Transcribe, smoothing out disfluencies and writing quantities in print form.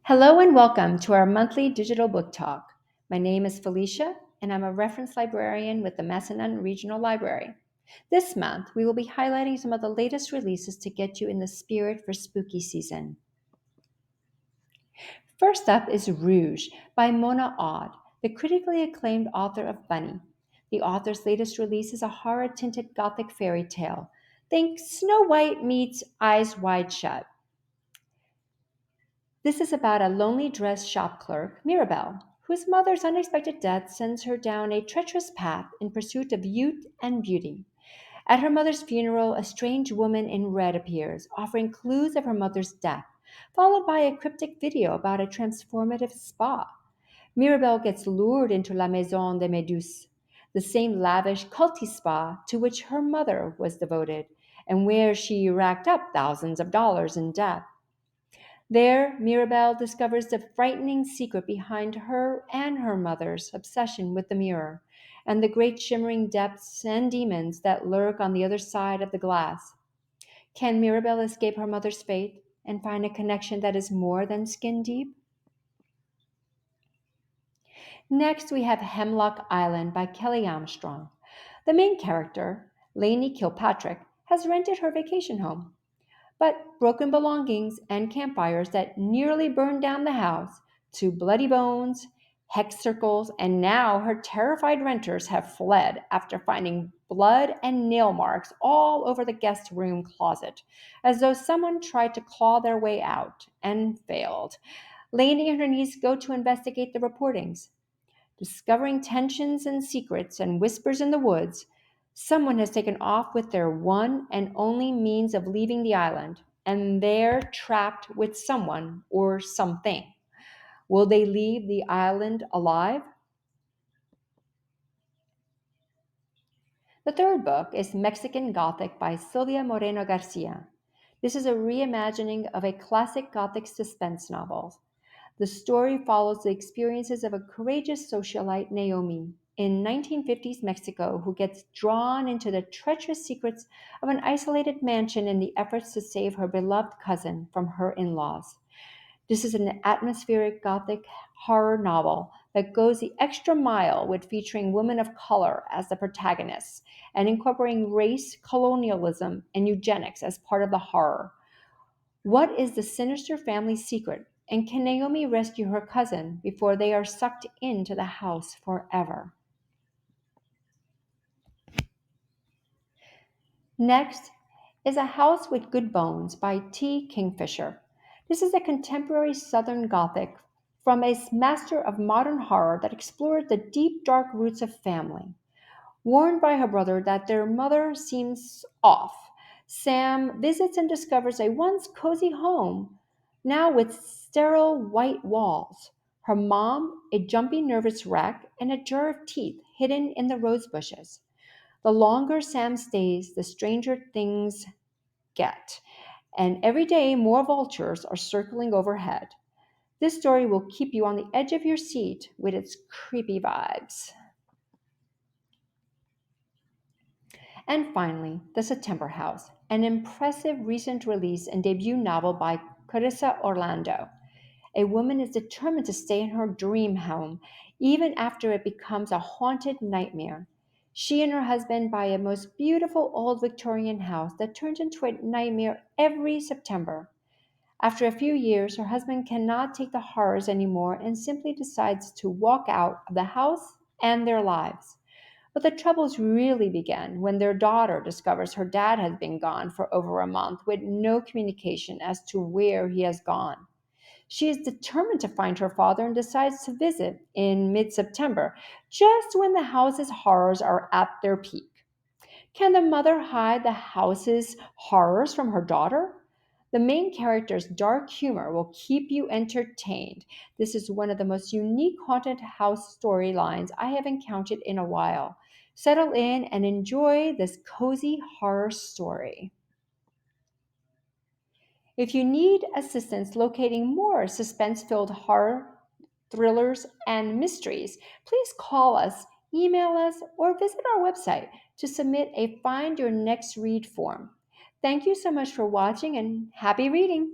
Hello and welcome to our monthly digital book talk. My name is Felicia, and I'm a reference librarian with the Macedon Regional Library. This month, we will be highlighting some of the latest releases to get you in the spirit for spooky season. First up is Rouge by Mona Awad, the critically acclaimed author of Bunny. The author's latest release is a horror-tinted gothic fairy tale. Think Snow White meets Eyes Wide Shut. This is about a lonely dress shop clerk, Mirabelle, whose mother's unexpected death sends her down a treacherous path in pursuit of youth and beauty. At her mother's funeral, a strange woman in red appears, offering clues of her mother's death, followed by a cryptic video about a transformative spa. Mirabelle gets lured into La Maison des Méduses, the same lavish, culty spa to which her mother was devoted, and where she racked up thousands of dollars in debt. There, Mirabelle discovers the frightening secret behind her and her mother's obsession with the mirror, and the great shimmering depths and demons that lurk on the other side of the glass. Can Mirabelle escape her mother's fate and find a connection that is more than skin deep? Next, we have Hemlock Island by Kelly Armstrong. The main character, Lainey Kilpatrick, has rented her vacation home. But broken belongings and campfires that nearly burned down the house to bloody bones, hex circles, and now her terrified renters have fled after finding blood and nail marks all over the guest room closet, as though someone tried to claw their way out and failed. Lainey and her niece go to investigate the reportings. Discovering tensions and secrets and whispers in the woods, someone has taken off with their one and only means of leaving the island, and they're trapped with someone or something. Will they leave the island alive? The third book is Mexican Gothic by Silvia Moreno-Garcia. This is a reimagining of a classic Gothic suspense novel. The story follows the experiences of a courageous socialite, Naomi, in 1950s Mexico, who gets drawn into the treacherous secrets of an isolated mansion in the efforts to save her beloved cousin from her in laws. This is an atmospheric Gothic horror novel that goes the extra mile with featuring women of color as the protagonists and incorporating race, colonialism, and eugenics as part of the horror. What is the sinister family secret? And can Naomi rescue her cousin before they are sucked into the house forever? Next is A House with Good Bones by T. Kingfisher. This is a contemporary Southern Gothic from a master of modern horror that explored the deep, dark roots of family. Warned by her brother that their mother seems off, Sam visits and discovers a once cozy home, now with sterile white walls. Her mom, a jumpy, nervous wreck, and a jar of teeth hidden in the rose bushes. The longer Sam stays, the stranger things get, and every day more vultures are circling overhead. This story will keep you on the edge of your seat with its creepy vibes. And finally, The September House, an impressive recent release and debut novel by Carissa Orlando. A woman is determined to stay in her dream home, even after it becomes a haunted nightmare. She and her husband buy a most beautiful old Victorian house that turns into a nightmare every September. After a few years, her husband cannot take the horrors anymore and simply decides to walk out of the house and their lives. But the troubles really begin when their daughter discovers her dad has been gone for over a month with no communication as to where he has gone. She is determined to find her father and decides to visit in mid September, just when the house's horrors are at their peak. Can the mother hide the house's horrors from her daughter? The main character's dark humor will keep you entertained. This is one of the most unique haunted house storylines I have encountered in a while. Settle in and enjoy this cozy horror story. If you need assistance locating more suspense filled horror, thrillers, and mysteries, please call us, email us, or visit our website to submit a Find Your Next Read form. Thank you so much for watching and happy reading!